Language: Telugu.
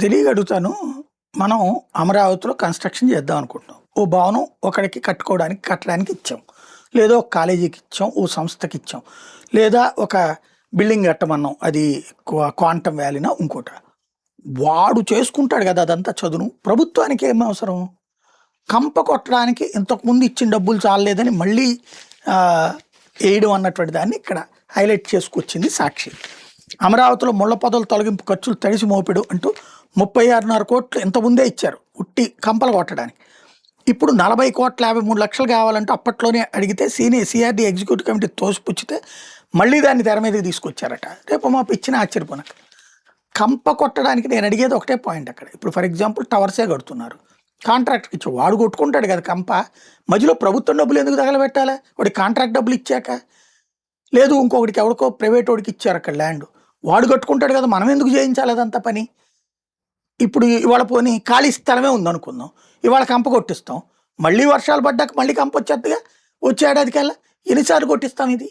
తెలియక అడుగుతాను. మనం అమరావతిలో కన్‌స్ట్రక్షన్ చేద్దాం అనుకుంటున్నాం. ఓ భవనం ఒకడికి కట్టడానికి ఇచ్చాం. లేదా ఒక కాలేజీకి ఇచ్చాం. ఓ సంస్థకిచ్చాం. లేదా ఒక బిల్డింగ్ కట్టమన్నాం. అది క్వాంటమ్ వ్యాలీనా ఇంకోటా. వాడు చేసుకుంటాడు కదా అదంతా చదును. ప్రభుత్వానికి ఏం అవసరం? కంప కొట్టడానికి ఇంతకుముందు ఇచ్చిన డబ్బులు చాలలేదని మళ్ళీ ఏయడం అన్నటువంటి దాన్ని ఇక్కడ హైలైట్ చేసుకొచ్చింది సాక్షి. అమరావతిలో ముళ్ల పొదల తొలగింపు ఖర్చులు తడిసి మోపెడు అంటూ 36.5 కోట్లు ఇంతకుముందే ఇచ్చారు ఉట్టి కంపలు కొట్టడానికి. ఇప్పుడు 40,53,00,000 కావాలంటే అప్పట్లోనే అడిగితే సిఆర్డీ ఎగ్జిక్యూటివ్ కమిటీ తోసిపుచ్చితే మళ్ళీ దాన్ని తెర మీదకి తీసుకొచ్చారట. రేపు మాపు ఇచ్చిన ఆశ్చర్యపోనక. కంప కొట్టడానికి నేను అడిగేది ఒకటే పాయింట్ అక్కడ. ఇప్పుడు ఫర్ ఎగ్జాంపుల్ టవర్సే కడుతున్నారు. కాంట్రాక్ట్కి ఇచ్చి వాడు కొట్టుకుంటాడు కదా కంప. మధ్యలో ప్రభుత్వం డబ్బులు ఎందుకు తగలబెట్టాలి? వాడి కాంట్రాక్ట్ డబ్బులు ఇచ్చాక. లేదు ఇంకొకటికి ఎవరికో ప్రైవేట్ వాడికి ఇచ్చారు అక్కడ ల్యాండ్. వాడు కట్టుకుంటాడు కదా, మనం ఎందుకు చేయించాలి అదంతా పని? ఇప్పుడు ఇవాళ పోనీ ఖాళీ స్థలమే ఉందనుకుందాం, ఇవాళ కంప కొట్టిస్తాం, మళ్ళీ వర్షాలు పడ్డాక మళ్ళీ కంప వచ్చేట్టుగా వచ్చే ఏడాదికల్లా ఎన్నిసార్లు కొట్టిస్తాం ఇది?